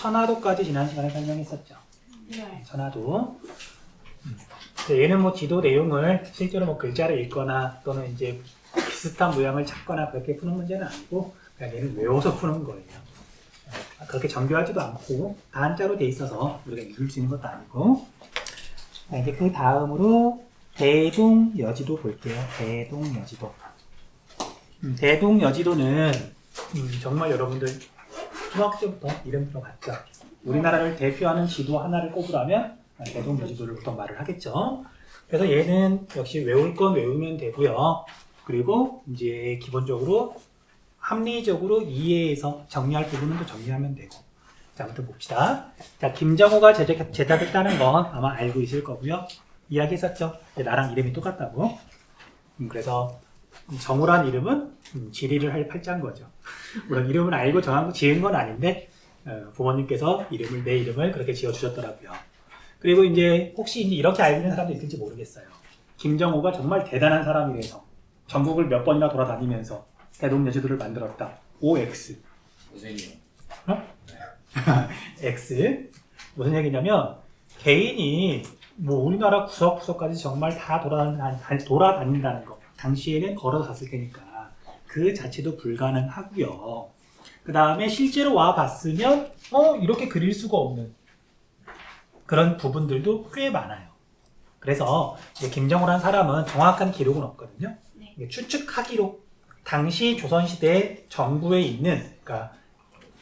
천화도까지 지난 시간에 설명했었죠. 네. 천화도. 얘는 뭐 지도 내용을 실제로 뭐 글자를 읽거나 또는 이제 비슷한 모양을 찾거나 그렇게 푸는 문제는 아니고 그냥 얘는 외워서 푸는 거예요. 그렇게 정교하지도 않고 단자로 돼 있어서 우리가 읽을 수 있는 것도 아니고. 자, 이제 그 다음으로 대동여지도 볼게요. 대동여지도. 대동여지도는 정말 여러분들 중학교부터 이름 들어봤죠. 우리나라를 대표하는 지도 하나를 꼽으라면 대동여지도를 보통 말을 하겠죠. 그래서 얘는 역시 외울 건 외우면 되고요. 그리고 이제 기본적으로 합리적으로 이해해서 정리할 부분은 또 정리하면 되고. 자, 아무튼 봅시다. 자, 김정호가 제작했다는 건 아마 알고 있을 거고요. 이야기했었죠. 나랑 이름이 똑같다고. 그래서 정호란 이름은 지리를 할 팔자인 거죠. 물론 이름을 알고 지은 건 아닌데 부모님께서 내 이름을 그렇게 지어주셨더라고요. 그리고 이제 혹시 이렇게 알고 있는 사람도 있을지 모르겠어요. 김정호가 정말 대단한 사람이라서 전국을 몇 번이나 돌아다니면서 대동여지도를 만들었다. OX. 무슨 얘기요? X. 무슨 얘기냐면 개인이 뭐 우리나라 구석구석까지 정말 다 돌아다닌다는 거. 당시에는 걸어서 갔을 테니까 그 자체도 불가능하고요. 그 다음에 실제로 와 봤으면 이렇게 그릴 수가 없는 그런 부분들도 꽤 많아요. 그래서 이제 김정호라는 사람은 정확한 기록은 없거든요. 네. 추측하기로 당시 조선시대 정부에 있는, 그러니까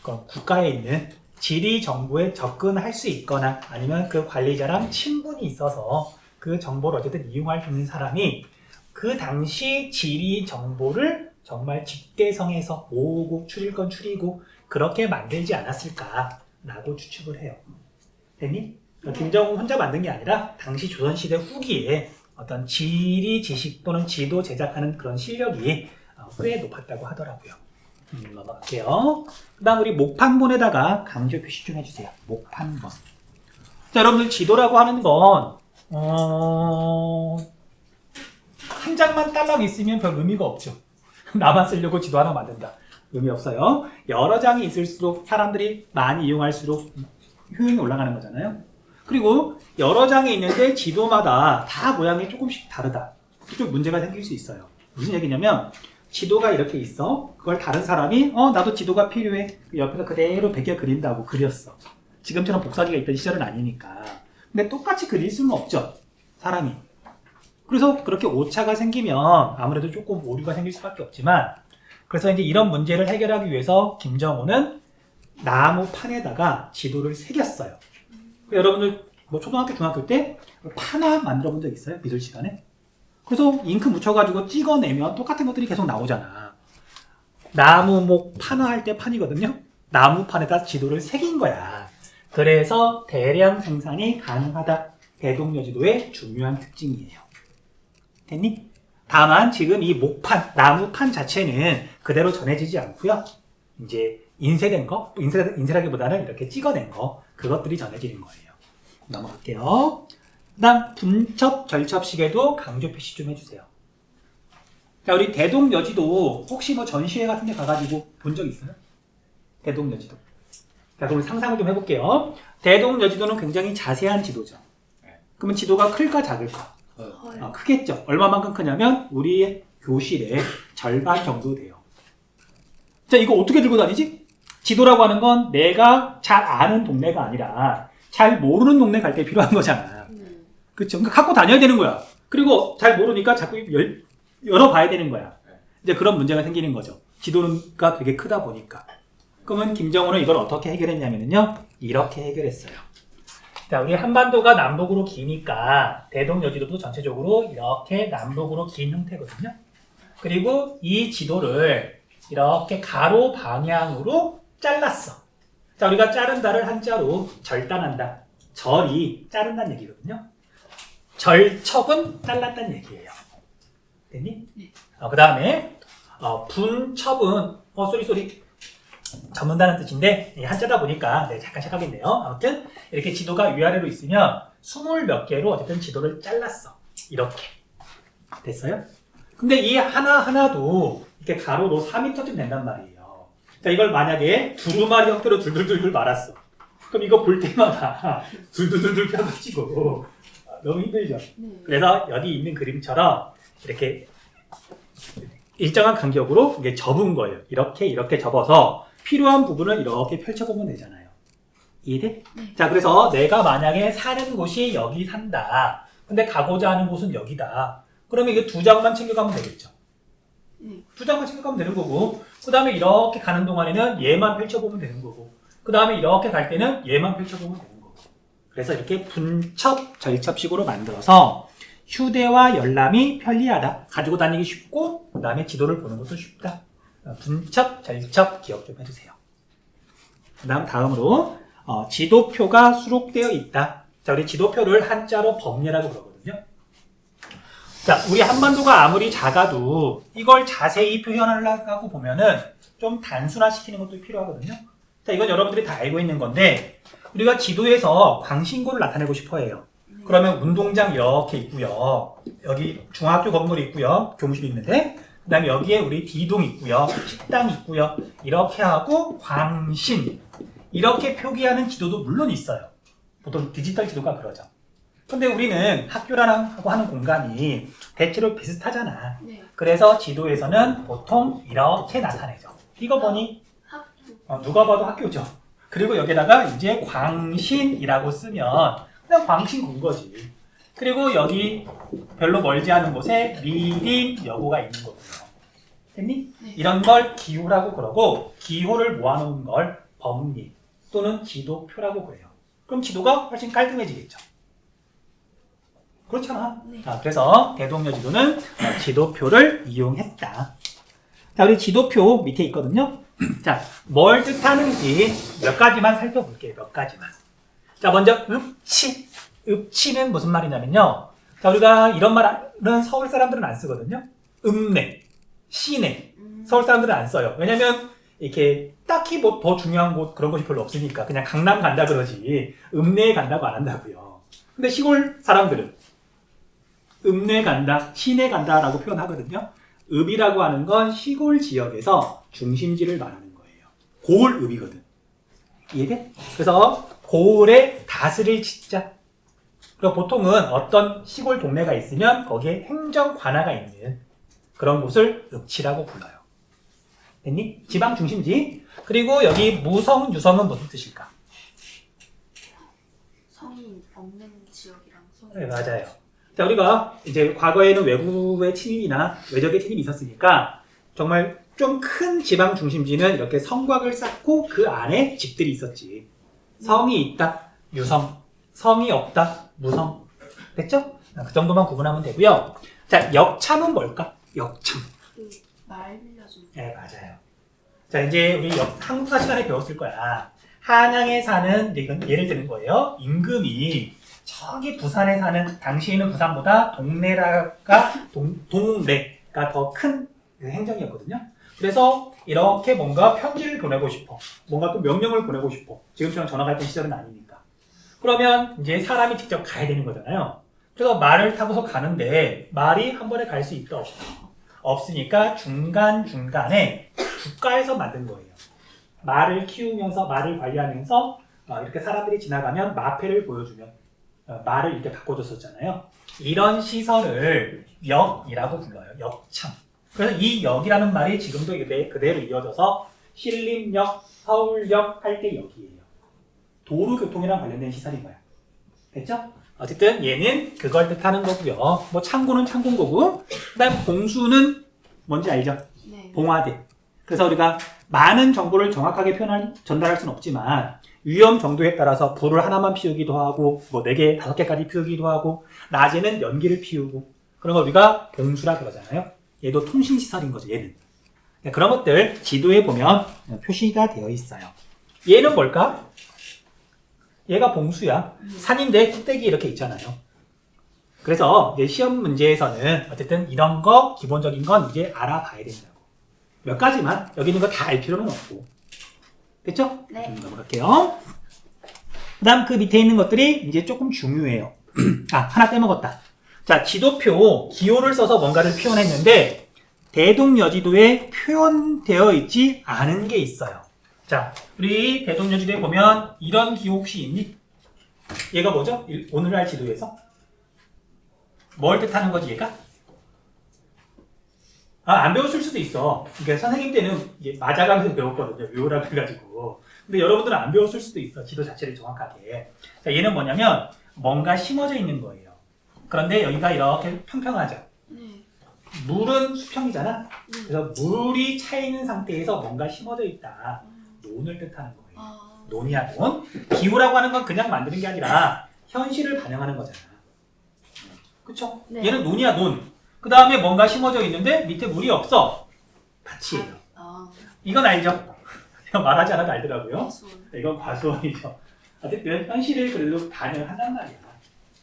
국가에 있는 지리 정보에 접근할 수 있거나 아니면 그 관리자랑 친분이 있어서 그 정보를 어쨌든 이용할 수 있는 사람이 그 당시 지리 정보를 정말 집대성에서 모으고 추릴 건 추리고 그렇게 만들지 않았을까라고 추측을 해요. 됐니? 김정호 혼자 만든 게 아니라 당시 조선시대 후기에 어떤 지리 지식 또는 지도 제작하는 그런 실력이 꽤 높았다고 하더라고요. 넘어갈게요. 그 다음 우리 목판본에다가 강조 표시 좀 해주세요. 목판본. 자, 여러분들 지도라고 하는 건 한 장만 딸랑 있으면 별 의미가 없죠. 나만 쓰려고 지도 하나 만든다. 의미 없어요. 여러 장이 있을수록 사람들이 많이 이용할수록 효용이 올라가는 거잖아요. 그리고 여러 장이 있는데 지도마다 다 모양이 조금씩 다르다. 좀 문제가 생길 수 있어요. 무슨 얘기냐면 지도가 이렇게 있어. 그걸 다른 사람이 나도 지도가 필요해. 옆에서 그대로 베껴 그린다고 그렸어. 지금처럼 복사기가 있던 시절은 아니니까. 근데 똑같이 그릴 수는 없죠. 사람이. 그래서 그렇게 오차가 생기면 아무래도 조금 오류가 생길 수밖에 없지만, 그래서 이제 이런 문제를 해결하기 위해서 김정호는 나무판에다가 지도를 새겼어요. 여러분들 뭐 초등학교, 중학교 때 판화 만들어 본 적 있어요? 미술 시간에? 그래서 잉크 묻혀가지고 찍어내면 똑같은 것들이 계속 나오잖아. 나무목 판화할 때 판이거든요. 나무판에다 지도를 새긴 거야. 그래서 대량 생산이 가능하다. 대동여지도의 중요한 특징이에요. 됐니? 다만 지금 이 목판, 나무판 자체는 그대로 전해지지 않고요. 이제 인쇄된 거, 인쇄라기보다는 이렇게 찍어낸 거, 그것들이 전해지는 거예요. 넘어갈게요. 그 다음 분첩, 절첩식에도 강조 표시 좀 해주세요. 자, 우리 대동여지도 혹시 뭐 전시회 같은 데 가가지고 본 적 있어요? 대동여지도. 자, 그럼 상상을 좀 해볼게요. 대동여지도는 굉장히 자세한 지도죠. 그러면 지도가 클까 작을까? 크겠죠. 얼마만큼 크냐면 우리 교실의 절반 정도 돼요. 자, 이거 어떻게 들고 다니지? 지도라고 하는 건 내가 잘 아는 동네가 아니라 잘 모르는 동네 갈 때 필요한 거잖아. 그렇죠? 그러니까 갖고 다녀야 되는 거야. 그리고 잘 모르니까 자꾸 열어봐야 되는 거야. 이제 그런 문제가 생기는 거죠. 지도가 되게 크다 보니까. 그러면 김정호는 이걸 어떻게 해결했냐면요. 이렇게 해결했어요. 자, 우리 한반도가 남북으로 기니까 대동여지도도 전체적으로 이렇게 남북으로 긴 형태거든요. 그리고 이 지도를 이렇게 가로 방향으로 잘랐어. 자, 우리가 자른다를 한자로 절단한다. 절이 자른다는 얘기거든요. 절첩은 잘랐다는 얘기예요. 됐니? 네. 그 다음에 분첩은 쏘리 접는다는 뜻인데 한자다 보니까 잠깐 착각했네요. 아무튼 이렇게 지도가 위아래로 있으면 20몇 개로 어쨌든 지도를 잘랐어. 이렇게 됐어요? 근데 이 하나하나도 이렇게 가로로 4m쯤 된단 말이에요. 자, 이걸 만약에 두루마리 형태로 둘둘둘둘 말았어. 그럼 이거 볼 때마다 둘둘둘둘 펴가지고 너무 힘들죠. 네. 그래서 여기 있는 그림처럼 이렇게 일정한 간격으로 이게 접은 거예요. 이렇게 접어서 필요한 부분을 이렇게 펼쳐보면 되잖아요. 이해돼? 네. 자, 그래서 내가 만약에 사는 곳이 여기 산다. 근데 가고자 하는 곳은 여기다. 그러면 이게 두 장만 챙겨가면 되겠죠. 네. 두 장만 챙겨가면 되는 거고, 그 다음에 이렇게 가는 동안에는 얘만 펼쳐보면 되는 거고, 그 다음에 이렇게 갈 때는 얘만 펼쳐보면 되는 거고. 그래서 이렇게 분첩, 절첩식으로 만들어서 휴대와 열람이 편리하다. 가지고 다니기 쉽고, 그 다음에 지도를 보는 것도 쉽다. 분첩, 절첩 기억 좀 해주세요. 그 다음으로 지도표가 수록되어 있다. 자, 우리 지도표를 한자로 범례라고 그러거든요. 자, 우리 한반도가 아무리 작아도 이걸 자세히 표현하려고 보면은 좀 단순화시키는 것도 필요하거든요. 자, 이건 여러분들이 다 알고 있는 건데, 우리가 지도에서 광신고를 나타내고 싶어 해요. 그러면 운동장 이렇게 있고요. 여기 중학교 건물이 있고요. 교무실이 있는데, 그 다음에 여기에 우리 D동 있고요. 식당 있고요. 이렇게 하고 광신 이렇게 표기하는 지도도 물론 있어요. 보통 디지털 지도가 그러죠. 근데 우리는 학교라고 하는 공간이 대체로 비슷하잖아. 네. 그래서 지도에서는 보통 이렇게 나타내죠. 이거 보니 학교. 누가 봐도 학교죠. 그리고 여기다가 이제 광신이라고 쓰면 그냥 광신 군 거지. 그리고 여기 별로 멀지 않은 곳에 미림여고가 있는 거고요. 됐니? 네. 이런 걸 기호라고 그러고, 기호를 모아놓은 걸 범리 또는 지도표라고 그래요. 그럼 지도가 훨씬 깔끔해지겠죠. 그렇잖아. 네. 그래서 대동여 지도는 지도표를 이용했다. 자, 우리 지도표 밑에 있거든요. 자, 뭘 뜻하는지 몇 가지만 살펴볼게요. 몇 가지만. 자, 먼저 읍치. 읍치는 무슨 말이냐면요. 자, 우리가 이런 말은 서울 사람들은 안 쓰거든요. 읍내, 시내. 서울 사람들은 안 써요. 왜냐면 이렇게 딱히 뭐 더 중요한 곳 그런 것이 별로 없으니까 그냥 강남 간다 그러지 읍내에 간다고 안 한다고요. 근데 시골 사람들은 읍내 간다, 시내 간다라고 표현하거든요. 읍이라고 하는 건 시골 지역에서 중심지를 말하는 거예요. 고을읍이거든. 이해돼? 그래서 고을에 다스릴 치자. 그리고 보통은 어떤 시골 동네가 있으면 거기에 행정 관아가 있는 그런 곳을 읍치라고 불러요. 됐니? 지방 중심지. 그리고 여기 무성, 유성은 무슨 뜻일까? 성이 없는 지역이랑 성이 네, 맞아요. 자, 우리가 이제 과거에는 외국의 침입이나 외적의 침입이 있었으니까 정말 좀 큰 지방 중심지는 이렇게 성곽을 쌓고 그 안에 집들이 있었지. 성이 있다, 유성. 성이 없다, 무성. 됐죠? 그 정도만 구분하면 되고요. 자, 역참은 뭘까? 역참. 말 빌려주는. 네, 맞아요. 자, 이제 우리 한국사 시간에 배웠을 거야. 한양에 사는, 이건 예를 드는 거예요. 임금이 저기 부산에 사는, 당시에는 부산보다 동래가 더 큰 행정이었거든요. 그래서 이렇게 뭔가 편지를 보내고 싶어. 뭔가 또 명령을 보내고 싶어. 지금처럼 전화가 있던 시절은 아니니까. 그러면 이제 사람이 직접 가야 되는 거잖아요. 그래서 말을 타고서 가는데 말이 한 번에 갈 수 있다 없다. 없으니까 중간중간에 국가에서 만든 거예요. 말을 키우면서 말을 관리하면서 이렇게 사람들이 지나가면 마패를 보여주면 말을 이렇게 바꿔줬었잖아요. 이런 시설을 역이라고 불러요. 역참. 그래서 이 역이라는 말이 지금도 그대로 이어져서 신림역, 서울역 할 때 역이에요. 도로교통이랑 관련된 시설인 거야. 됐죠? 어쨌든 얘는 그걸 뜻하는 거고요. 뭐 창고는 창고인 거고, 그다음 봉수는 뭔지 알죠? 네. 봉화대. 그래서 우리가 많은 정보를 정확하게 전달할 수는 없지만 위험 정도에 따라서 불을 하나만 피우기도 하고 뭐 4개, 5개까지 피우기도 하고 낮에는 연기를 피우고 그런 걸 우리가 봉수라 그러잖아요. 얘도 통신시설인 거죠. 얘는. 그런 것들 지도에 보면 표시가 되어 있어요. 얘는 뭘까? 얘가 봉수야. 산인데 꼭대기 이렇게 있잖아요. 그래서 이제 시험 문제에서는 어쨌든 이런 거 기본적인 건 이제 알아봐야 된다고. 몇 가지만 여기 있는 거 다 알 필요는 없고. 됐죠? 네. 넘어갈게요. 그 다음 그 밑에 있는 것들이 이제 조금 중요해요. 하나 빼먹었다. 자, 지도표 기호를 써서 뭔가를 표현했는데 대동여지도에 표현되어 있지 않은 게 있어요. 자, 우리 대동여지도에 보면 이런 기호 혹시 있니? 얘가 뭐죠? 오늘날 지도에서? 뭘 뜻하는 거지, 얘가? 안 배웠을 수도 있어. 그러니까 선생님 때는 이게 맞아가면서 배웠거든요. 외우라 그래가지고. 근데 여러분들은 안 배웠을 수도 있어. 지도 자체를 정확하게. 자, 얘는 뭐냐면 뭔가 심어져 있는 거예요. 그런데 여기가 이렇게 평평하죠. 네. 물은 수평이잖아. 네. 그래서 물이 차 있는 상태에서 뭔가 심어져 있다. 논을 뜻하는 거예요. 아. 논이야, 논. 기후라고 하는 건 그냥 만드는 게 아니라 현실을 반영하는 거잖아. 그쵸? 네. 얘는 논이야, 논. 그 다음에 뭔가 심어져 있는데 밑에 물이 없어. 밭이에요. 아. 이건 알죠? 이거 말하지 않아도 알더라고요. 수원. 이건 과수원이죠. 어쨌든 현실을 그래도 반영한단 말이야.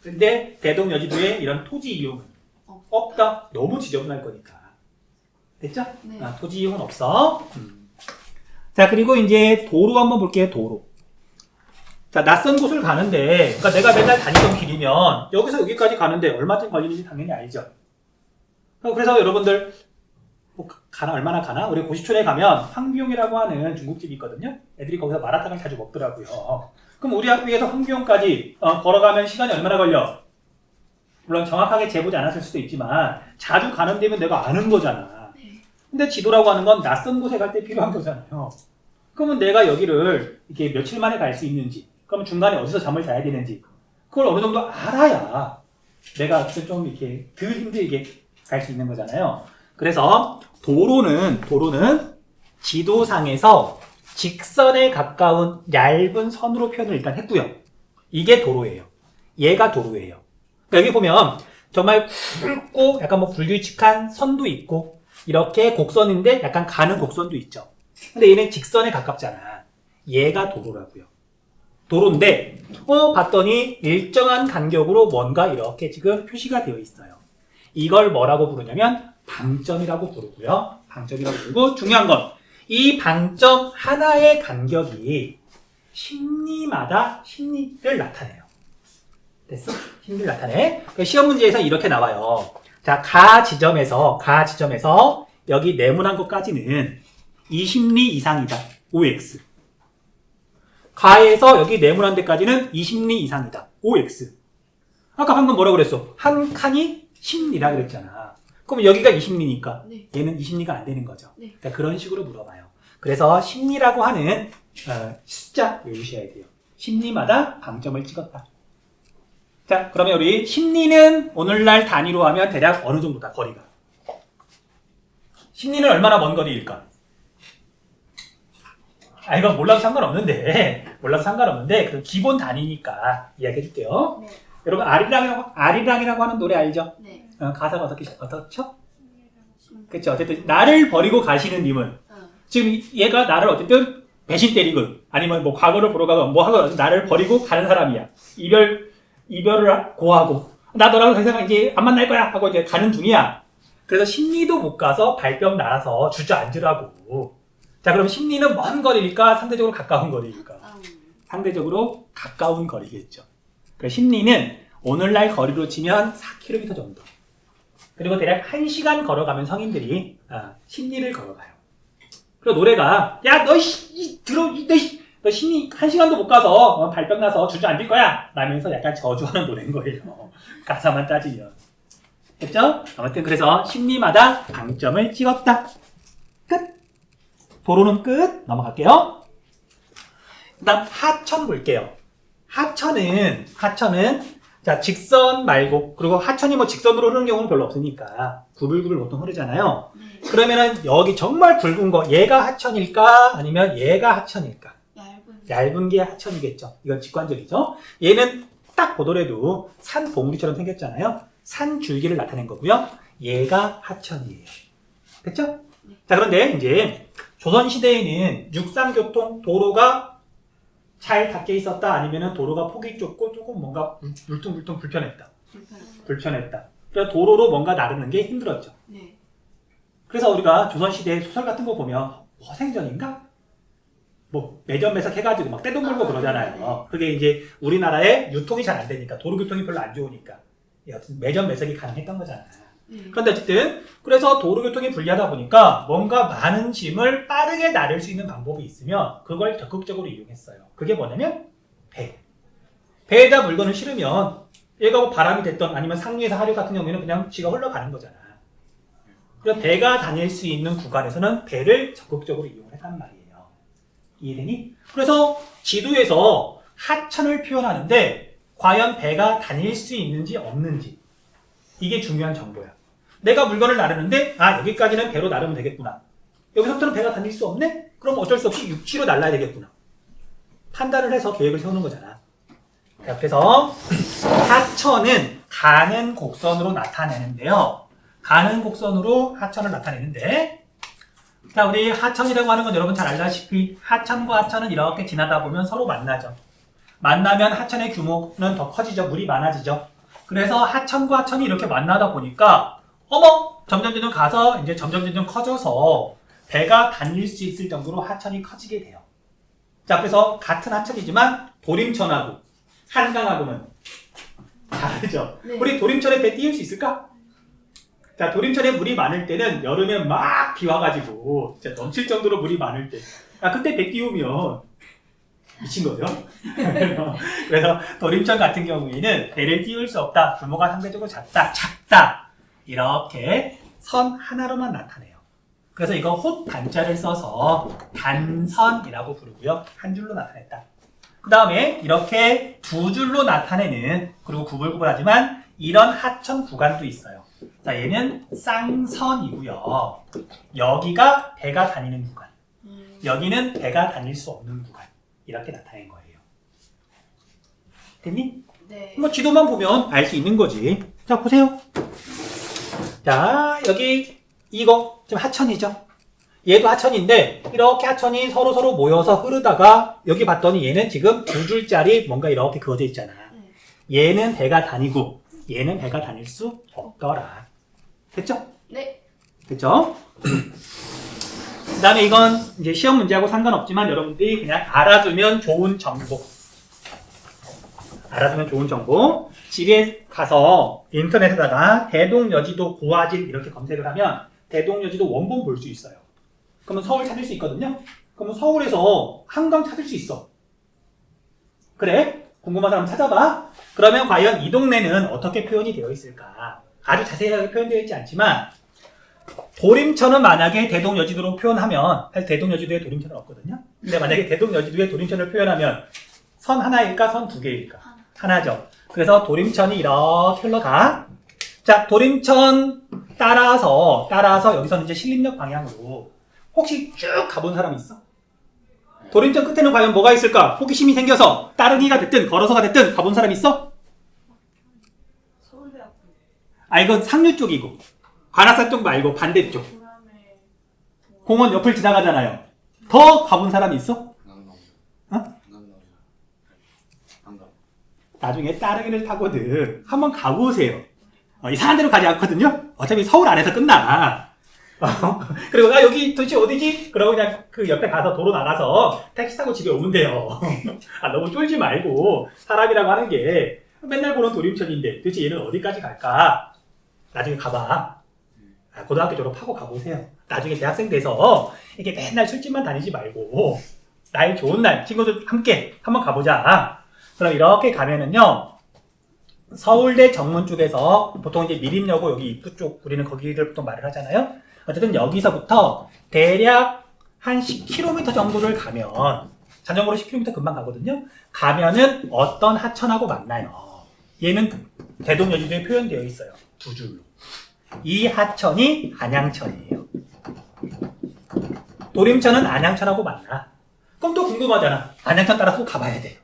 근데 대동여지도에 이런 토지 이용은 없다. 너무 지저분할 거니까. 됐죠? 네. 토지 이용은 없어. 자, 그리고 이제 도로 한번 볼게요. 도로. 자, 낯선 곳을 가는데, 그러니까 내가 맨날 다니던 길이면 여기서 여기까지 가는데 얼마쯤 걸리는지 당연히 알죠. 그래서 여러분들 뭐 가나 얼마나 가나? 우리 고시촌에 가면 황비용이라고 하는 중국집이 있거든요. 애들이 거기서 마라탕을 자주 먹더라고요. 그럼 우리 학교에서 황비용까지 걸어가면 시간이 얼마나 걸려? 물론 정확하게 재보지 않았을 수도 있지만 자주 가는 데면 내가 아는 거잖아. 네. 근데 지도라고 하는 건 낯선 곳에 갈 때 필요한 거잖아요. 그러면 내가 여기를 이렇게 며칠 만에 갈 수 있는지, 그러면 중간에 어디서 잠을 자야 되는지, 그걸 어느 정도 알아야 내가 좀 이렇게 덜 힘들게 갈 수 있는 거잖아요. 그래서 도로는 지도상에서 직선에 가까운 얇은 선으로 표현을 일단 했고요. 이게 도로예요. 얘가 도로예요. 그러니까 여기 보면 정말 굵고 약간 뭐 불규칙한 선도 있고 이렇게 곡선인데 약간 가는 곡선도 있죠. 근데 얘는 직선에 가깝잖아. 얘가 도로라고요. 도로인데 봤더니 일정한 간격으로 뭔가 이렇게 지금 표시가 되어 있어요. 이걸 뭐라고 부르냐면 방점이라고 부르고요. 방점이라고 부르고 중요한 건 이 방점 하나의 간격이 심리마다 심리를 나타내요. 됐어? 심리를 나타내. 시험 문제에서 이렇게 나와요. 자, 가 지점에서 여기 네모난 것까지는 이 심리 이상이다. OX. 가에서 여기 네모난 데까지는 이 심리 이상이다. OX. 아까 방금 뭐라고 그랬어? 한 칸이 심리라 그랬잖아. 그럼 여기가 20리니까 네. 얘는 20리가 안 되는 거죠. 네. 그러니까 그런 식으로 물어봐요. 그래서 심리라고 하는 숫자 외우셔야 돼요. 심리마다 방점을 찍었다. 자, 그러면 우리 심리는 오늘날 단위로 하면 대략 어느 정도다, 거리가? 심리는 얼마나 먼 거리일까? 이건 몰라도 상관없는데 그 기본 단위니까 이야기해 줄게요. 네. 여러분 아리랑이라고 하는 노래 알죠? 네. 가사가 어떻죠? 그쵸. 어쨌든 나를 버리고 가시는 님은 지금 얘가 나를 어쨌든 배신 때리고 아니면 뭐 과거를 보러 가고 뭐 하고 나를 버리고 가는 사람이야. 이별을 고하고 나 너랑 더 이상 이제 안 만날 거야 하고 이제 가는 중이야. 그래서 심리도 못 가서 발병 날아서 주저앉으라고. 자, 그럼 심리는 먼 거리일까? 상대적으로 가까운 거리일까? 상대적으로 가까운 거리겠죠. 그러니까 심리는 오늘날 거리로 치면 4km 정도. 그리고 대략 1시간 걸어가면 성인들이 심리를 걸어가요. 그리고 노래가 야, 너 심리 1시간도 못 가서 발병 나서 주저앉을 거야 라면서 약간 저주하는 노래인 거예요. 가사만 따지면. 됐죠? 아무튼 그래서 심리마다 방점을 찍었다. 끝. 도로는 끝. 넘어갈게요. 그 다음 하천 볼게요. 하천은 자, 직선 말고, 그리고 하천이 뭐 직선으로 흐르는 경우는 별로 없으니까 구불구불 보통 흐르잖아요. 네. 그러면은 여기 정말 굵은 거 얘가 하천일까? 아니면 얘가 하천일까? 얇은 게 하천이겠죠. 이건 직관적이죠. 얘는 딱 보더라도 산 봉우리처럼 생겼잖아요. 산 줄기를 나타낸 거고요. 얘가 하천이에요. 됐죠? 네. 자, 그런데 이제 조선시대에는 육상교통 도로가 잘 닦여 있었다 아니면은 도로가 폭이 좁고 조금 뭔가 울퉁불퉁 불편했다. 그래서 도로로 뭔가 나르는 게 힘들었죠. 네. 그래서 우리가 조선시대 소설 같은 거 보면 허생전인가? 뭐 매점매석 해가지고 막 떼돈 벌고 그러잖아요. 그게 이제 우리나라에 유통이 잘 안 되니까 도로교통이 별로 안 좋으니까 여튼 매점매석이 가능했던 거잖아. 그런데 어쨌든 그래서 도로교통이 불리하다 보니까 뭔가 많은 짐을 빠르게 나를 수 있는 방법이 있으면 그걸 적극적으로 이용했어요. 그게 뭐냐면 배. 배에다 물건을 실으면 얘가 뭐 바람이 됐던 아니면 상류에서 하류 같은 경우에는 그냥 지가 흘러가는 거잖아. 그래서 배가 다닐 수 있는 구간에서는 배를 적극적으로 이용했단 말이에요. 이해되니? 그래서 지도에서 하천을 표현하는데 과연 배가 다닐 수 있는지 없는지 이게 중요한 정보야. 내가 물건을 나르는데 여기까지는 배로 나르면 되겠구나. 여기서부터는 배가 다닐 수 없네? 그럼 어쩔 수 없이 육지로 날라야 되겠구나. 판단을 해서 계획을 세우는 거잖아. 자, 그래서 하천은 가는 곡선으로 나타내는데요. 가는 곡선으로 하천을 나타내는데 자, 우리 하천이라고 하는 건 여러분 잘 알다시피 하천과 하천은 이렇게 지나다 보면 서로 만나죠. 만나면 하천의 규모는 더 커지죠. 물이 많아지죠. 그래서 하천과 하천이 이렇게 만나다 보니까 점점 가서 이제 점점 커져서 배가 다닐 수 있을 정도로 하천이 커지게 돼요. 자, 그래서 같은 하천이지만 도림천하고 한강하고는 다르죠. 네. 우리 도림천에 배 띄울 수 있을까? 자, 도림천에 물이 많을 때는 여름에 막 비 와가지고 진짜 넘칠 정도로 물이 많을 때 그때 배 띄우면 미친 거죠. 그래서 도림천 같은 경우에는 배를 띄울 수 없다. 규모가 상대적으로 작다. 이렇게 선 하나로만 나타내요. 그래서 이거 홑단자를 써서 단선이라고 부르고요. 한 줄로 나타냈다. 그 다음에 이렇게 두 줄로 나타내는 그리고 구불구불하지만 이런 하천 구간도 있어요. 자, 얘는 쌍선이고요. 여기가 배가 다니는 구간. 여기는 배가 다닐 수 없는 구간. 이렇게 나타낸 거예요. 됐니? 네. 뭐 지도만 보면 알 수 있는 거지. 자, 보세요. 자, 여기 이거 지금 하천이죠. 얘도 하천인데 이렇게 하천이 서로 모여서 흐르다가 여기 봤더니 얘는 지금 두 줄짜리 뭔가 이렇게 그어져 있잖아. 얘는 배가 다니고 얘는 배가 다닐 수 없더라. 됐죠? 네. 됐죠? 그 다음에 이건 이제 시험 문제하고 상관없지만 여러분들이 그냥 알아두면 좋은 정보. 알아두면 좋은 정보. 집에 가서 인터넷에다가 대동여지도 고화질 이렇게 검색을 하면 대동여지도 원본 볼 수 있어요. 그러면 서울 찾을 수 있거든요. 그러면 서울에서 한강 찾을 수 있어. 그래? 궁금한 사람 찾아봐. 그러면 과연 이 동네는 어떻게 표현이 되어 있을까? 아주 자세하게 표현되어 있지 않지만 도림천은 만약에 대동여지도로 표현하면 사실 대동여지도에 도림천은 없거든요. 근데 만약에 대동여지도에 도림천을 표현하면 선 하나일까? 선 두 개일까? 하나죠. 그래서 도림천이 이렇게 흘러가. 자, 도림천 따라서 여기서는 이제 신림역 방향으로 혹시 쭉 가본 사람 있어? 도림천 끝에는 과연 뭐가 있을까? 호기심이 생겨서 따릉이가 됐든 걸어서가 됐든 가본 사람 있어? 서울대학교. 이건 상류 쪽이고 관악산 쪽 말고 반대쪽 고람에 공원 옆을 지나가잖아요. 더 가본 사람이 있어? 나중에 따릉이를 타고든 한번 가보세요. 이상한 데로 가지 않거든요. 어차피 서울 안에서 끝나. 그리고 여기 도대체 어디지? 그러고 그냥 그 옆에 가서 도로 나가서 택시 타고 집에 오면 돼요. 너무 쫄지 말고 사람이라고 하는 게 맨날 보는 도림천인데 도대체 얘는 어디까지 갈까? 나중에 가봐. 고등학교 졸업하고 가보세요. 나중에 대학생 돼서 이게 맨날 술집만 다니지 말고 날 좋은 날 친구들 함께 한번 가보자. 그럼 이렇게 가면은요. 서울대 정문 쪽에서 보통 이제 미림여고 여기 입구 쪽 우리는 거기를 보통 말을 하잖아요. 어쨌든 여기서부터 대략 한 10km 정도를 가면 자전거로 10km 금방 가거든요. 가면은 어떤 하천하고 만나요. 얘는 대동여지도에 표현되어 있어요. 두 줄로. 이 하천이 안양천이에요. 도림천은 안양천하고 만나. 그럼 또 궁금하잖아. 안양천 따라서 또 가봐야 돼.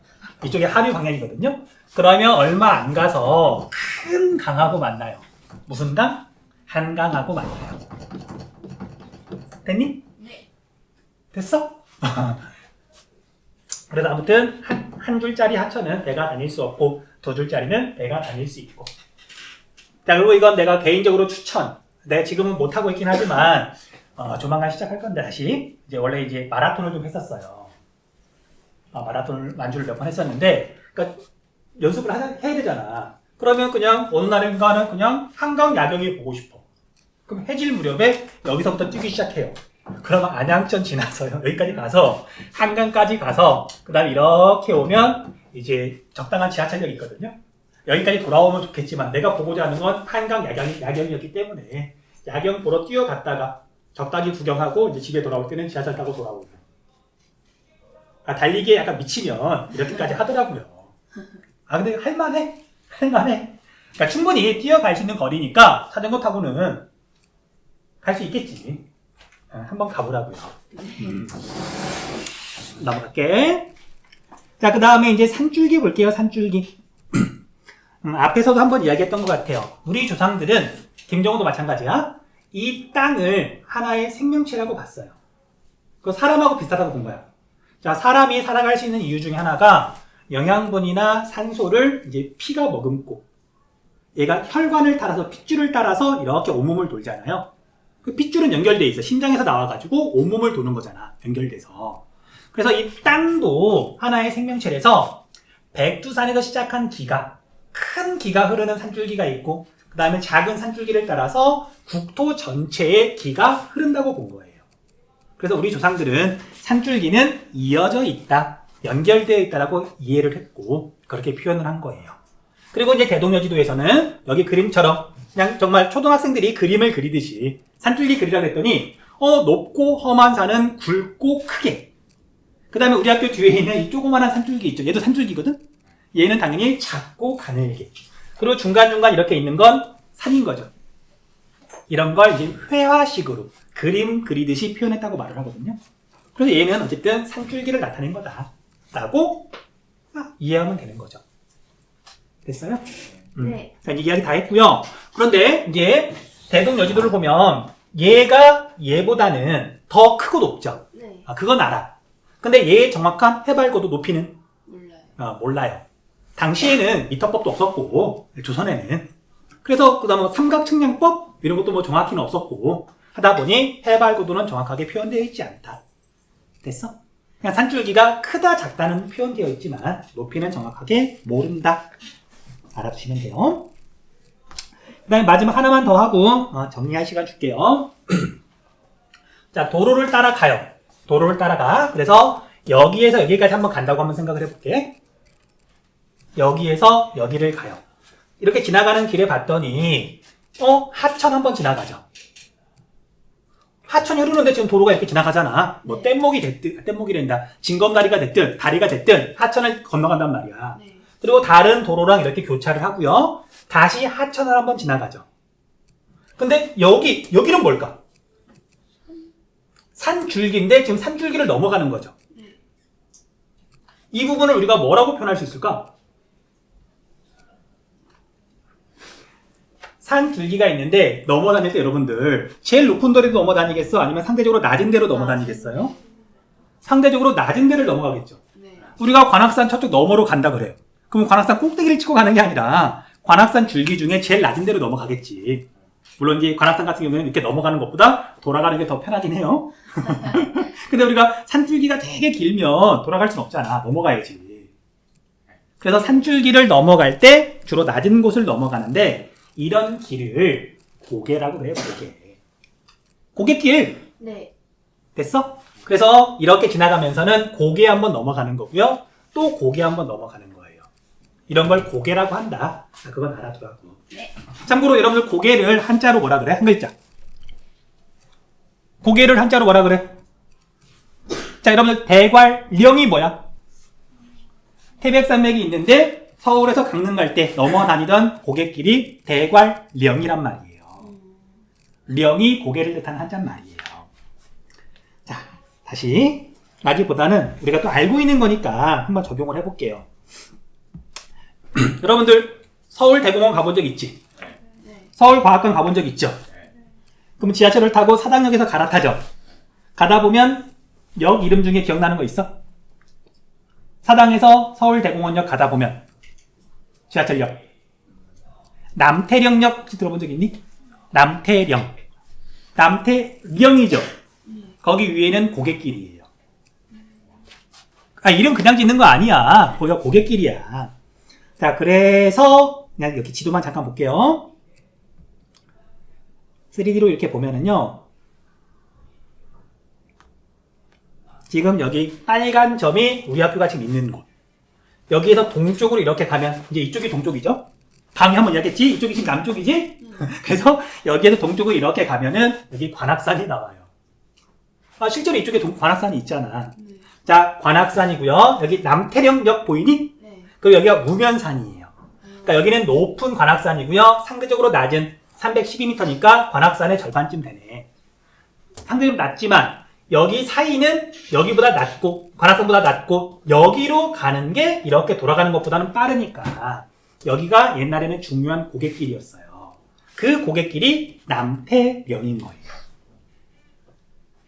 이쪽에 하류 방향이거든요. 그러면 얼마 안 가서 큰 강하고 만나요. 무슨 강? 한강하고 만나요. 됐니? 네. 됐어? 그래서 아무튼 한 줄짜리 하천은 배가 다닐 수 없고 두 줄짜리는 배가 다닐 수 있고. 자, 그리고 이건 내가 개인적으로 추천. 내가 지금은 못하고 있긴 하지만 조만간 시작할 건데 다시 이제 원래 이제 마라톤을 좀 했었어요. 마라톤을 만주를 몇 번 했었는데 그러니까 연습을 해야 되잖아. 그러면 그냥 어느 날인가는 그냥 한강 야경이 보고 싶어. 그럼 해질 무렵에 여기서부터 뛰기 시작해요. 그러면 안양천 지나서요. 여기까지 가서 한강까지 가서 그 다음에 이렇게 오면 이제 적당한 지하철역이 있거든요. 여기까지 돌아오면 좋겠지만 내가 보고자 하는 건 한강 야경이었기 때문에 야경 보러 뛰어갔다가 적당히 구경하고 이제 집에 돌아올 때는 지하철 타고 돌아오고. 달리기에 약간 미치면 이렇게까지 하더라고요. 근데 할만해. 그러니까 충분히 뛰어갈 수 있는 거리니까 자전거 타고는 갈 수 있겠지. 한번 가보라고요. 넘어갈게. 자, 그 다음에 이제 산줄기 볼게요. 산줄기. 앞에서도 한번 이야기했던 것 같아요. 우리 조상들은 김정호도 마찬가지야. 이 땅을 하나의 생명체라고 봤어요. 그 사람하고 비슷하다고 본 거야. 자, 사람이 살아갈 수 있는 이유 중에 하나가 영양분이나 산소를 이제 피가 머금고 얘가 혈관을 따라서 핏줄을 따라서 이렇게 온몸을 돌잖아요. 그 핏줄은 연결돼 있어. 심장에서 나와가지고 온몸을 도는 거잖아. 연결돼서. 그래서 이 땅도 하나의 생명체라서 백두산에서 시작한 기가 큰 기가 흐르는 산줄기가 있고 그 다음에 작은 산줄기를 따라서 국토 전체의 기가 흐른다고 본 거예요. 그래서 우리 조상들은 산줄기는 이어져 있다, 연결되어 있다라고 이해를 했고 그렇게 표현을 한 거예요. 그리고 이제 대동여지도에서는 여기 그림처럼 그냥 정말 초등학생들이 그림을 그리듯이 산줄기 그리라고 했더니 높고 험한 산은 굵고 크게, 그 다음에 우리 학교 뒤에 있는 이 조그만한 산줄기 있죠. 얘도 산줄기거든. 얘는 당연히 작고 가늘게, 그리고 중간중간 이렇게 있는 건 산인 거죠. 이런 걸 이제 회화식으로 그림 그리듯이 표현했다고 말을 하거든요. 그래서 얘는 어쨌든 산줄기를 나타낸 거다 라고 이해하면 되는 거죠. 됐어요? 네. 자, 이 이야기 다 했고요. 그런데 이제 대동여지도를 보면 얘가 얘보다는 더 크고 높죠. 네. 그건 알아. 근데 얘의 정확한 해발고도 높이는 몰라요. 몰라요. 당시에는 미터법도 없었고 조선에는. 그래서 그다음에 삼각측량법 이런 것도 뭐 정확히는 없었고 하다 보니 해발고도는 정확하게 표현되어 있지 않다. 됐어? 그냥 산줄기가 크다 작다는 표현되어 있지만 높이는 정확하게 모른다. 알아두시면 돼요. 그 다음에 마지막 하나만 더 하고 정리할 시간 줄게요. 자, 도로를 따라가요. 도로를 따라가. 그래서 여기에서 여기까지 한번 간다고 한번 생각을 해볼게. 여기에서 여기를 가요. 이렇게 지나가는 길에 봤더니 하천 한번 지나가죠. 하천이 흐르는데 지금 도로가 이렇게 지나가잖아. 뭐 뗏목이 됐든, 뗏목이 된다. 징검다리가 됐든, 다리가 됐든 하천을 건너간단 말이야. 네. 그리고 다른 도로랑 이렇게 교차를 하고요. 다시 하천을 한번 지나가죠. 근데 여기는 뭘까? 산줄기인데 지금 산줄기를 넘어가는 거죠. 네. 이 부분을 우리가 뭐라고 표현할 수 있을까? 산줄기가 있는데 넘어다닐 때 여러분들 제일 높은 데로 넘어다니겠어? 아니면 상대적으로 낮은 데로 넘어다니겠어요? 상대적으로 낮은 데를 넘어가겠죠. 네. 우리가 관악산 저쪽 너머로 간다 그래요. 그럼 관악산 꼭대기를 치고 가는 게 아니라 관악산 줄기 중에 제일 낮은 데로 넘어가겠지. 물론 이제 관악산 같은 경우에는 이렇게 넘어가는 것보다 돌아가는 게 더 편하긴 해요. 근데 우리가 산줄기가 되게 길면 돌아갈 순 없잖아. 넘어가야지. 그래서 산줄기를 넘어갈 때 주로 낮은 곳을 넘어가는데 이런 길을 고개라고 그래요. 고개길. 네. 됐어? 그래서 이렇게 지나가면서는 고개 한번 넘어가는 거고요. 또 고개 한번 넘어가는 거예요. 이런 걸 고개라고 한다. 그건 알아두라고. 네. 참고로 여러분들 고개를 한자로 뭐라 그래? 한 글자. 고개를 한자로 뭐라 그래? 자, 여러분들 대관령이 뭐야? 태백산맥이 있는데 서울에서 강릉 갈 때 넘어다니던 고갯길이 대관령이란 말이에요. 령이 고개를 뜻하는 한자말이에요. 자, 다시 아직보다는 우리가 또 알고 있는 거니까 한번 적용을 해볼게요. 여러분들 서울대공원 가본 적 있지? 네. 서울과학관 가본 적 있죠? 그럼 지하철을 타고 사당역에서 갈아타죠? 가다 보면 역 이름 중에 기억나는 거 있어? 사당에서 서울대공원역 가다 보면 지하철역 남태령역 혹시 들어본 적 있니? 남태령. 남태령이죠. 거기 위에는 고갯길이에요. 이름 그냥 짓는 거 아니야. 거기가 고갯길이야. 자, 그래서 그냥 이렇게 지도만 잠깐 볼게요. 3D로 이렇게 보면은요. 지금 여기 빨간 점이 우리 학교가 지금 있는 곳. 여기에서 동쪽으로 이렇게 가면 이제 이쪽이 동쪽이죠. 방이 한번 이야기했지? 이쪽이 지금 남쪽이지? 그래서 여기에서 동쪽으로 이렇게 가면은 여기 관악산이 나와요. 실제로 이쪽에 관악산이 있잖아. 네. 자, 관악산이고요. 여기 남태령역 보이니? 네. 그리고 여기가 무면산이에요. 그러니까 여기는 높은 관악산이고요. 상대적으로 낮은 312m니까 관악산의 절반쯤 되네. 상대적으로 낮지만 여기 사이는 여기보다 낮고 관악산보다 낮고 여기로 가는 게 이렇게 돌아가는 것보다는 빠르니까 여기가 옛날에는 중요한 고갯길이었어요. 그 고갯길이 남태령인 거예요.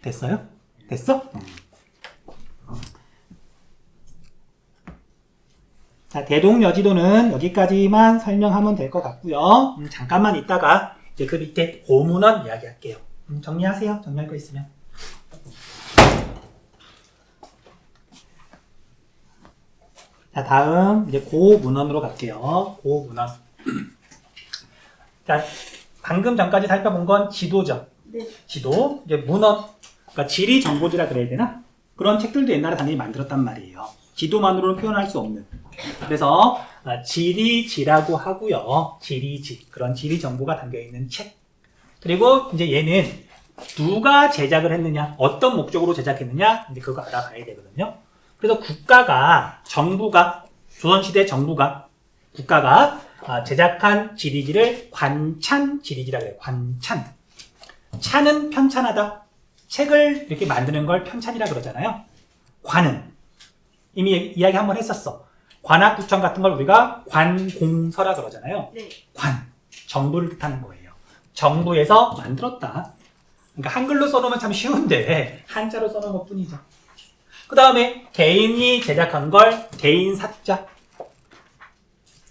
됐어요? 됐어? 자, 대동여지도는 여기까지만 설명하면 될 것 같고요. 잠깐만 있다가 이제 그 밑에 고문원 이야기할게요. 정리하세요. 정리할 거 있으면. 자, 다음 이제 고문원으로 갈게요. 고문원. 자, 방금 전까지 살펴본 건 지도죠. 네. 지도, 이제 문헌, 그러니까 지리정보지라 그래야 되나? 그런 책들도 옛날에 당연히 만들었단 말이에요. 지도만으로는 표현할 수 없는. 그래서 지리지라고 하고요. 지리지, 그런 지리정보가 담겨있는 책. 그리고 이제 얘는 누가 제작을 했느냐, 어떤 목적으로 제작했느냐, 이제 그거 알아봐야 되거든요. 그래서 정부가, 조선시대 정부가, 국가가 제작한 지리지를 관찬지리지라고 해요. 관찬. 찬은 편찬하다. 책을 이렇게 만드는 걸 편찬이라 그러잖아요. 관은 이미 이야기 한번 했었어. 관악구청 같은 걸 우리가 관공서라 그러잖아요. 네. 관, 정부를 뜻하는 거예요. 정부에서 만들었다. 그러니까 한글로 써놓으면 참 쉬운데 한자로 써놓은 것 뿐이죠. 그 다음에 개인이 제작한 걸 개인사자,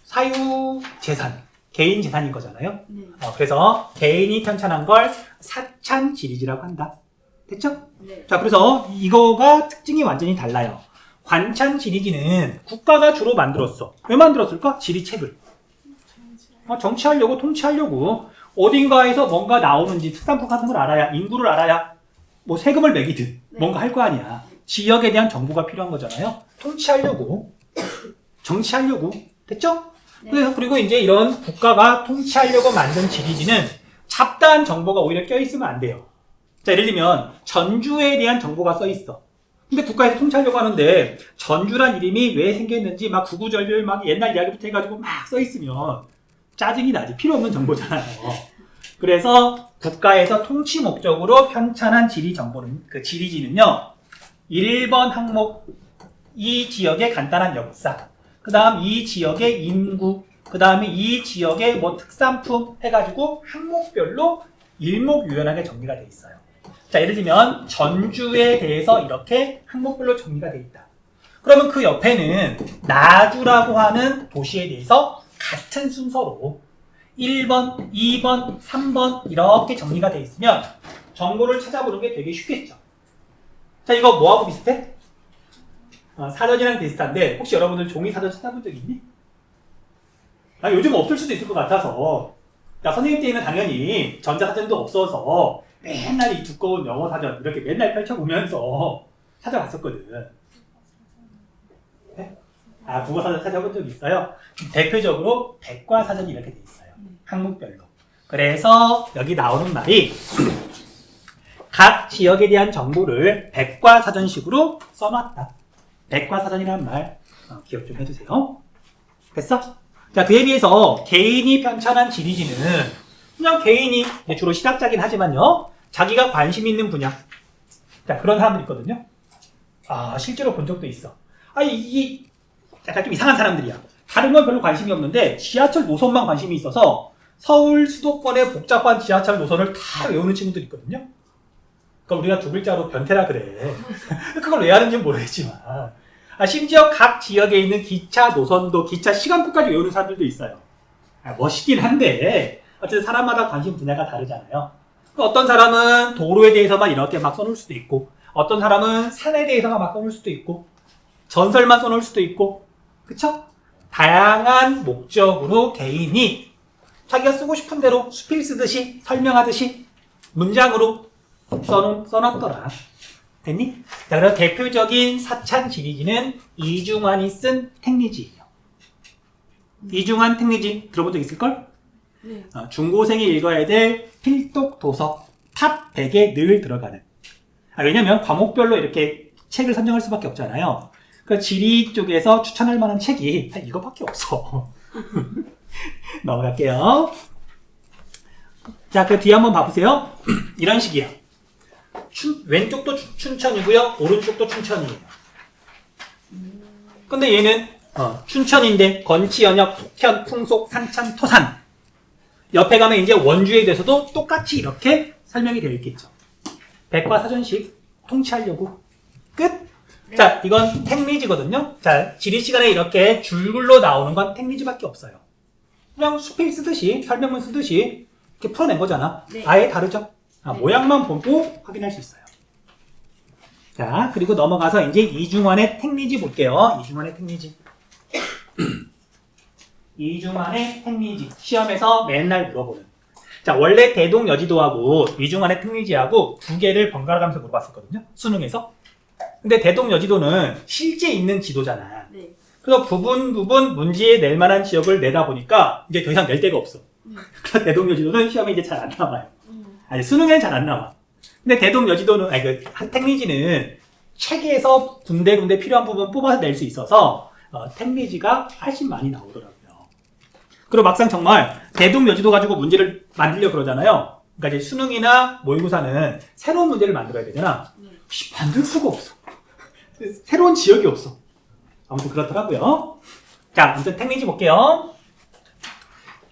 사유재산, 개인 재산인 거잖아요. 네. 그래서 개인이 편찬한 걸 사찬지리지라고 한다. 됐죠? 네. 자, 그래서 이거가 특징이 완전히 달라요. 관찬지리지는 국가가 주로 만들었어. 왜 만들었을까? 지리책을. 정치하려고, 통치하려고. 어딘가에서 뭔가 나오는지 특산품 같은 걸 알아야, 인구를 알아야, 뭐 세금을 매기든 네. 뭔가 할 거 아니야. 지역에 대한 정보가 필요한 거잖아요. 통치하려고, 정치하려고. 됐죠? 네. 그리고 이제 이런 국가가 통치하려고 만든 지리지는 잡다한 정보가 오히려 껴있으면 안 돼요. 자, 예를 들면 전주에 대한 정보가 써있어. 근데 국가에서 통치하려고 하는데 전주란 이름이 왜 생겼는지 막 구구절절 막 옛날 이야기부터 해가지고 막 써있으면 짜증이 나지. 필요 없는 정보잖아요. 그래서 국가에서 통치 목적으로 편찬한 지리 정보는, 그 지리지는요, 1번 항목, 이 지역의 간단한 역사, 그 다음 이 지역의 인구, 그 다음에 이 지역의 뭐 특산품 해가지고 항목별로 일목요연하게 정리가 돼 있어요. 자, 예를 들면 전주에 대해서 이렇게 항목별로 정리가 돼 있다. 그러면 그 옆에는 나주라고 하는 도시에 대해서 같은 순서로 1번, 2번, 3번 이렇게 정리가 돼 있으면 정보를 찾아보는 게 되게 쉽겠죠. 자, 이거 뭐하고 비슷해? 사전이랑 비슷한데 혹시 여러분들 종이 사전 찾아본 적 있니? 요즘 없을 수도 있을 것 같아서. 야, 선생님 때에는 당연히 전자사전도 없어서 맨날 이 두꺼운 영어 사전 이렇게 맨날 펼쳐보면서 찾아봤었거든. 네? 국어사전 찾아본 적 있어요? 대표적으로 백과사전이 이렇게 돼 있어요. 항목별로. 그래서 여기 나오는 말이 각 지역에 대한 정보를 백과사전식으로 써놨다. 백과사전이라는 말 기억 좀 해두세요. 됐어? 자, 그에 비해서 개인이 편찬한 지리지는 그냥 개인이 주로 시각자긴 하지만요, 자기가 관심 있는 분야, 자, 그런 사람들 있거든요. 실제로 본 적도 있어. 이 약간 좀 이상한 사람들이야. 다른 건 별로 관심이 없는데 지하철 노선만 관심이 있어서 서울 수도권의 복잡한 지하철 노선을 다 외우는 친구들 있거든요. 그러니까 우리가 두 글자로 변태라 그래. 그걸 왜 하는지는 모르겠지만 심지어 각 지역에 있는 기차 노선도 기차 시간표까지 외우는 사람들도 있어요. 멋있긴 한데 어쨌든 사람마다 관심 분야가 다르잖아요. 어떤 사람은 도로에 대해서만 이렇게 막 써놓을 수도 있고, 어떤 사람은 산에 대해서만 막 써놓을 수도 있고, 전설만 써놓을 수도 있고, 그쵸? 다양한 목적으로 개인이 자기가 쓰고 싶은 대로 수필 쓰듯이 설명하듯이 문장으로 써놨더라. 됐니? 자, 그래서 대표적인 사찬 지리지는 이중환이 쓴 택리지예요. 이중환 택리지 들어본 적 있을걸? 네. 중고생이 읽어야 될 필독 도서 탑 100에 늘 들어가는. 왜냐면 과목별로 이렇게 책을 선정할 수밖에 없잖아요. 그 지리 쪽에서 추천할 만한 책이 한 이거밖에 없어. 넘어갈게요. 자, 그 뒤에 한번 봐보세요. 이런 식이야. 왼쪽도 춘천이고요. 오른쪽도 춘천이에요. 근데 얘는 춘천인데 건치, 연역, 속현, 풍속, 산천, 토산. 옆에 가면 이제 원주에 대해서도 똑같이 이렇게 설명이 되어 있겠죠. 백과 사전식 통치하려고. 끝! 네. 자, 이건 택리지거든요. 자, 지리 시간에 이렇게 줄글로 나오는 건 택리지밖에 없어요. 그냥 수필 쓰듯이, 설명문 쓰듯이 이렇게 풀어낸 거잖아. 네. 아예 다르죠? 네. 모양만 보고 확인할 수 있어요. 자, 그리고 넘어가서 이제 이중환의 택리지 볼게요. 이중환의 택리지. 이중환의 택리지. 시험에서 맨날 물어보는. 자, 원래 대동여지도하고 이중환의 택리지하고 두 개를 번갈아 가면서 물어봤었거든요. 수능에서. 근데 대동여지도는 실제 있는 지도잖아. 네. 그래서 부분 문제에 낼 만한 지역을 내다 보니까 이제 더 이상 낼 데가 없어. 그래서 대동여지도는 시험에 이제 잘 안 나와요. 아니, 수능에는 잘 안 나와. 근데 대동여지도는, 택리지는 책에서 군데군데 필요한 부분 뽑아서 낼 수 있어서 택리지가 훨씬 많이 나오더라고요. 그리고 막상 정말 대동여지도 가지고 문제를 만들려고 그러잖아요. 그러니까 이제 수능이나 모의고사는 새로운 문제를 만들어야 되잖아. 만들 수가 없어. 새로운 지역이 없어. 아무튼 그렇더라고요. 자, 아무튼 택리지 볼게요.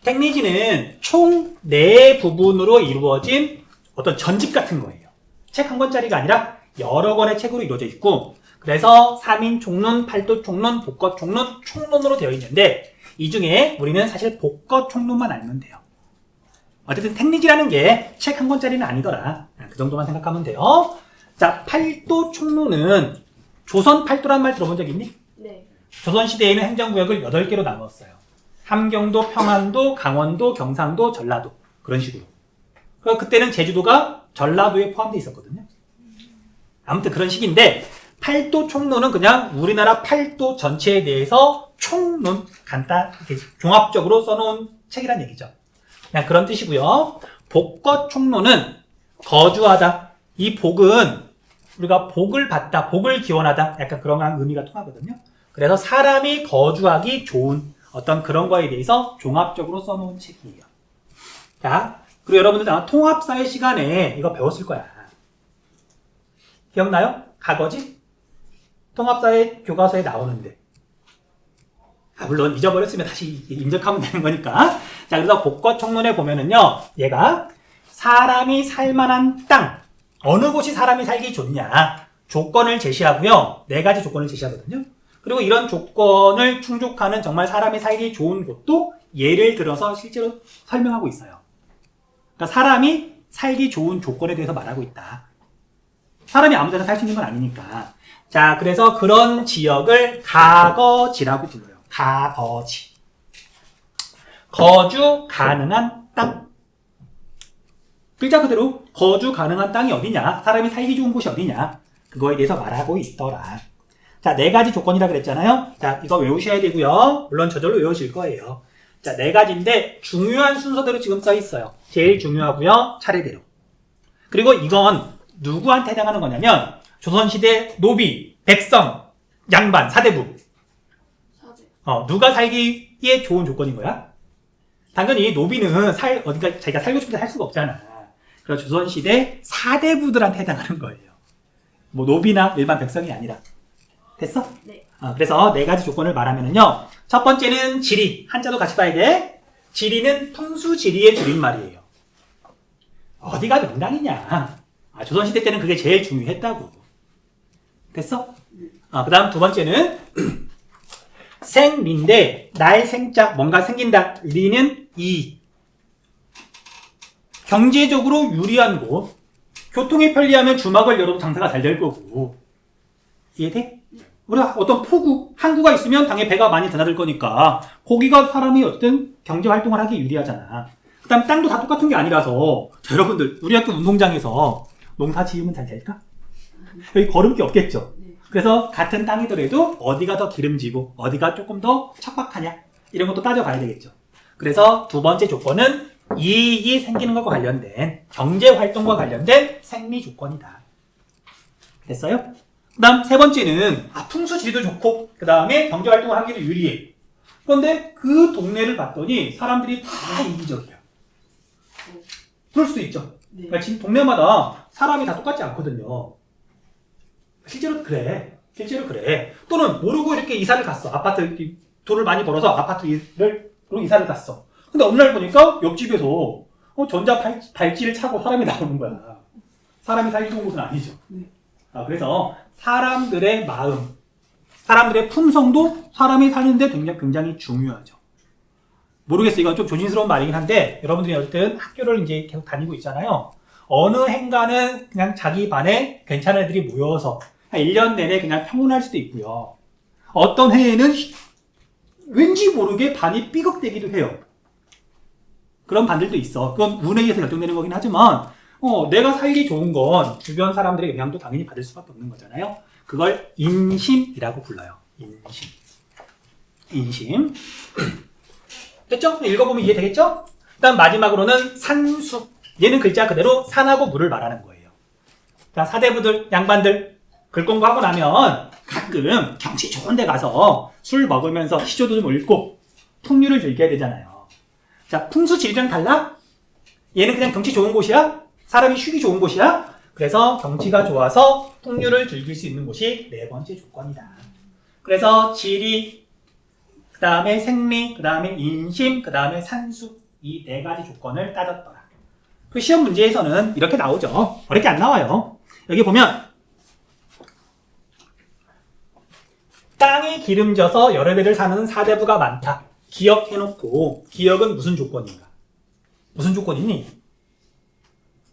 택리지는 총 4부분으로 이루어진 어떤 전집 같은 거예요. 책 한 권짜리가 아니라 여러 권의 책으로 이루어져 있고, 그래서 3인 총론, 8도 총론, 복거 총론, 총론으로 되어 있는데, 이 중에 우리는 사실 복거 총론만 알면 돼요. 어쨌든 택리지라는 게 책 한 권짜리는 아니더라. 그 정도만 생각하면 돼요. 자, 8도 총론은 조선 8도란 말 들어본 적 있니? 네. 조선시대에는 행정구역을 8개로 나눴어요. 함경도, 평안도, 강원도, 경상도, 전라도. 그런 식으로. 그때는 제주도가 전라도에 포함되어 있었거든요. 아무튼 그런 식인데, 8도 총론은 그냥 우리나라 8도 전체에 대해서 총론, 간단, 이렇게 종합적으로 써놓은 책이란 얘기죠. 그냥 그런 뜻이고요. 복거 총론은 거주하다. 이 복은 우리가 복을 받다, 복을 기원하다. 약간 그런 의미가 통하거든요. 그래서 사람이 거주하기 좋은 어떤 그런 거에 대해서 종합적으로 써놓은 책이에요. 자, 그리고 여러분들 아마 통합사회 시간에 이거 배웠을 거야. 기억나요? 과거지? 통합사회 교과서에 나오는데. 물론 잊어버렸으면 다시 입력하면 되는 거니까. 자, 그래서 복거총론에 보면은요, 얘가 사람이 살만한 땅, 어느 곳이 사람이 살기 좋냐, 조건을 제시하고요. 4가지 조건을 제시하거든요. 그리고 이런 조건을 충족하는 정말 사람이 살기 좋은 곳도 예를 들어서 실제로 설명하고 있어요. 그러니까 사람이 살기 좋은 조건에 대해서 말하고 있다. 사람이 아무 데나 살 수 있는 건 아니니까. 자, 그래서 그런 지역을 가거지라고 불러요. 가거지. 거주 가능한 땅. 글자 그대로 거주 가능한 땅이 어디냐, 사람이 살기 좋은 곳이 어디냐, 그거에 대해서 말하고 있더라. 자, 4가지 조건이라 그랬잖아요. 자, 이거 외우셔야 되고요. 물론 저절로 외우실 거예요. 자, 4가지인데 중요한 순서대로 지금 써 있어요. 제일 중요하고요. 차례대로. 그리고 이건 누구한테 해당하는 거냐면 조선시대 노비, 백성, 양반, 사대부. 누가 살기에 좋은 조건인 거야? 당연히 노비는 어딘가 자기가 살고 싶은데 살 수가 없잖아. 그래서 조선시대 사대부들한테 해당하는 거예요. 뭐 노비나 일반 백성이 아니라. 됐어? 네. 그래서 4가지 조건을 말하면은요. 첫 번째는 지리. 한자도 같이 봐야 돼. 지리는 통수지리의 줄임말이에요. 어디가 명당이냐. 조선시대 때는 그게 제일 중요했다고. 됐어? 그 다음 2번째는 생리인데 날 생자, 뭔가 생긴다. 리는 이익. 경제적으로 유리한 곳. 교통이 편리하면 주막을 열어도 장사가 잘 될 거고. 이해돼? 우리 어떤 포구, 항구가 있으면 당연히 배가 많이 드나들 거니까 거기가 사람이 어떤 경제 활동을 하기 유리하잖아. 그 다음 땅도 다 똑같은 게 아니라서 자, 여러분들 우리 학교 운동장에서 농사 지으면 잘 될까? 여기 걸음기 없겠죠? 네. 그래서 같은 땅이더라도 어디가 더 기름지고 어디가 조금 더 척박하냐 이런 것도 따져봐야 되겠죠. 그래서 두 번째 조건은 이익이 생기는 것과 관련된 경제 활동과 관련된 생리 조건이다. 됐어요? 그 다음 세 번째는 풍수 지리도 좋고 그 다음에 경제 활동을 하기도 유리해. 그런데 그 동네를 봤더니 사람들이 다 이기적이야. 그럴 수도 있죠. 네. 그러니까 지금 동네마다 사람이 다 똑같지 않거든요. 실제로 그래. 실제로 그래. 또는 모르고 이렇게 이사를 갔어. 아파트 돈을 많이 벌어서 아파트로 이사를 갔어. 근데 어느 날 보니까 옆집에서 전자 발찌를 차고 사람이 나오는 거야. 사람이 살기 좋은 곳은 아니죠. 네. 그래서 사람들의 마음, 사람들의 품성도 사람이 사는데 굉장히 중요하죠. 모르겠어요. 이건 좀 조심스러운 말이긴 한데 여러분들이 어쨌든 학교를 이제 계속 다니고 있잖아요. 어느 행간은 그냥 자기 반에 괜찮은 애들이 모여서 1년 내내 그냥 평온할 수도 있고요. 어떤 해에는 왠지 모르게 반이 삐걱대기도 해요. 그런 반들도 있어. 그건 운에 의해서 결정되는 거긴 하지만 내가 살기 좋은 건 주변 사람들의 영향도 당연히 받을 수밖에 없는 거잖아요. 그걸 인심이라고 불러요. 인심. 됐죠? 읽어보면 이해되겠죠? 일단 마지막으로는 산수. 얘는 글자 그대로 산하고 물을 말하는 거예요. 자, 사대부들, 양반들 글 공부하고 나면 가끔 경치 좋은 데 가서 술 먹으면서 시조도 좀 읽고 풍류를 즐겨야 되잖아요. 자, 풍수 지리랑 달라? 얘는 그냥 경치 좋은 곳이야? 사람이 쉬기 좋은 곳이야? 그래서 경치가 좋아서 풍류를 즐길 수 있는 곳이 네 번째 조건이다. 그래서 지리, 그 다음에 생리, 그 다음에 인심, 그 다음에 산수 이 네 가지 조건을 따졌더라. 그 시험 문제에서는 이렇게 나오죠. 어렵게 안 나와요. 여기 보면 땅이 기름져서 여러 배를 사는 사대부가 많다. 기역해놓고 기역은 무슨 조건인가? 무슨 조건이니?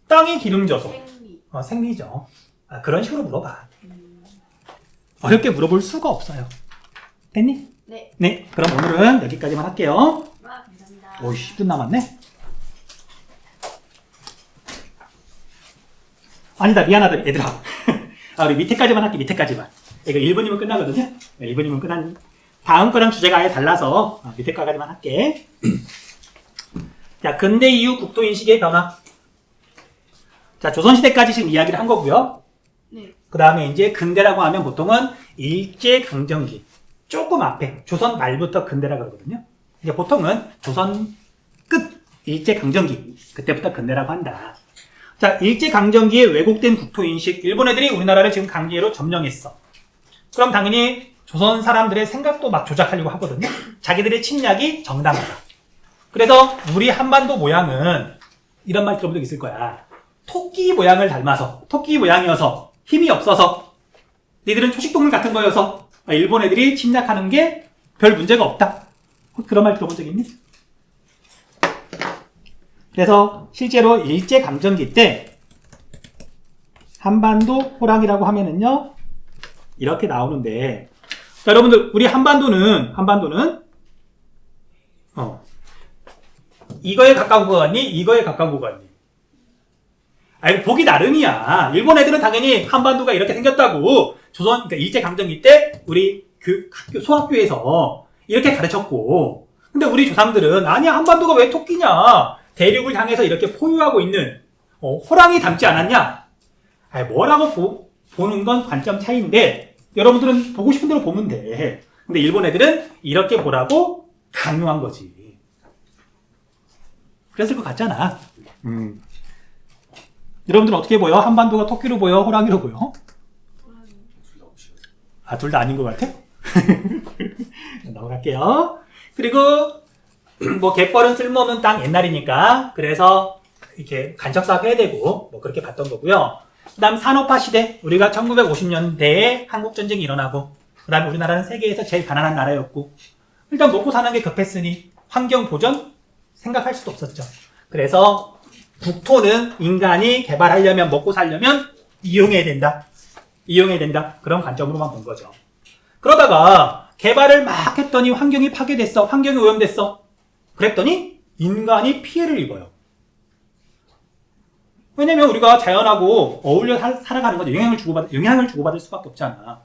땅이 기름져서 생리. 생리죠. 그런 식으로 물어봐. 어렵게 물어볼 수가 없어요. 됐니? 네. 네, 그럼 오늘은 여기까지만 할게요. 와, 감사합니다. 오, 10분 남았네? 아니다, 미안하다, 얘들아. 우리 밑에까지만 할게, 밑에까지만. 이거 1분이면 끝나거든요? 네, 1분이면 끝난, 다음 거랑 주제가 아예 달라서 밑에 거까지만 할게. 자, 근대 이후 국토인식의 변화. 자, 조선시대까지 지금 이야기를 한 거고요. 네. 그 다음에 이제 근대라고 하면 보통은 일제강점기. 조금 앞에, 조선 말부터 근대라 그러거든요. 이제 보통은 조선 끝, 일제강점기. 그때부터 근대라고 한다. 자, 일제강점기에 왜곡된 국토인식. 일본 애들이 우리나라를 지금 강제로 점령했어. 그럼 당연히 조선 사람들의 생각도 막 조작하려고 하거든요. 자기들의 침략이 정당하다. 그래서 우리 한반도 모양은 이런 말 들어본 적 있을 거야. 토끼 모양을 닮아서, 토끼 모양이어서 힘이 없어서 니들은 초식동물 같은 거여서 일본 애들이 침략하는 게 별 문제가 없다. 그런 말 들어본 적 있니? 그래서 실제로 일제강점기 때 한반도 호랑이라고 하면은요 이렇게 나오는데, 자, 여러분들 우리 한반도는 이거에 가까운 거 같니? 이거에 가까운 거 같니? 아니, 보기 나름이야. 일본 애들은 당연히 한반도가 이렇게 생겼다고 그러니까 일제강점기 때 우리 학교, 소학교에서 이렇게 가르쳤고, 근데 우리 조상들은 아니야, 한반도가 왜 토끼냐? 대륙을 향해서 이렇게 포유하고 있는 호랑이 닮지 않았냐? 아니, 뭐라고 보는 건 관점 차이인데 여러분들은 보고 싶은 대로 보면 돼. 근데 일본 애들은 이렇게 보라고 강요한 거지. 그랬을 것 같잖아. 여러분들은 어떻게 보여? 한반도가 토끼로 보여? 호랑이로 보여? 둘 다 아닌 것 같아? 넘어갈게요. 그리고 뭐 갯벌은 쓸모없는 땅 옛날이니까 그래서 이렇게 간척사업 해야 되고 뭐 그렇게 봤던 거고요. 그 다음 산업화 시대, 우리가 1950년대에 한국전쟁이 일어나고 그 다음에 우리나라는 세계에서 제일 가난한 나라였고 일단 먹고 사는 게 급했으니 환경 보전 생각할 수도 없었죠. 그래서 국토는 인간이 개발하려면, 먹고 살려면 이용해야 된다. 그런 관점으로만 본 거죠. 그러다가 개발을 막 했더니 환경이 파괴됐어. 환경이 오염됐어. 그랬더니 인간이 피해를 입어요. 왜냐면 우리가 자연하고 어울려 살아가는 거죠. 영향을 주고받을 수밖에 없잖아.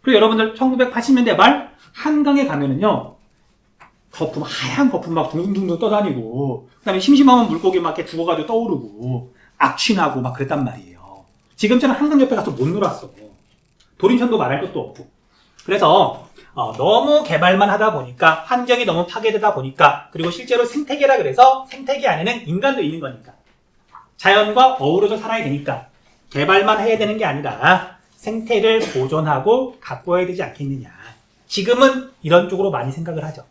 그리고 여러분들 1980년대 말 한강에 가면은요. 하얀 거품 막 둥둥둥둥 떠다니고, 그 다음에 심심하면 물고기 막 이렇게 죽어가지고 떠오르고, 악취나고 막 그랬단 말이에요. 지금처럼 한강 옆에 가서 못 놀았어. 도림천도 말할 것도 없고. 그래서, 너무 개발만 하다 보니까, 환경이 너무 파괴되다 보니까, 그리고 실제로 생태계라 그래서 생태계 안에는 인간도 있는 거니까. 자연과 어우러져 살아야 되니까, 개발만 해야 되는 게 아니라, 생태를 보존하고 가꿔야 되지 않겠느냐. 지금은 이런 쪽으로 많이 생각을 하죠.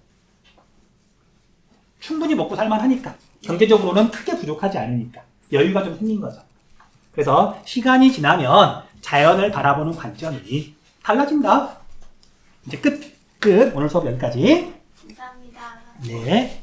충분히 먹고 살만하니까. 경제적으로는 크게 부족하지 않으니까. 여유가 좀 생긴 거죠. 그래서 시간이 지나면 자연을 바라보는 관점이 달라진다. 이제 끝. 오늘 수업 여기까지. 감사합니다. 네.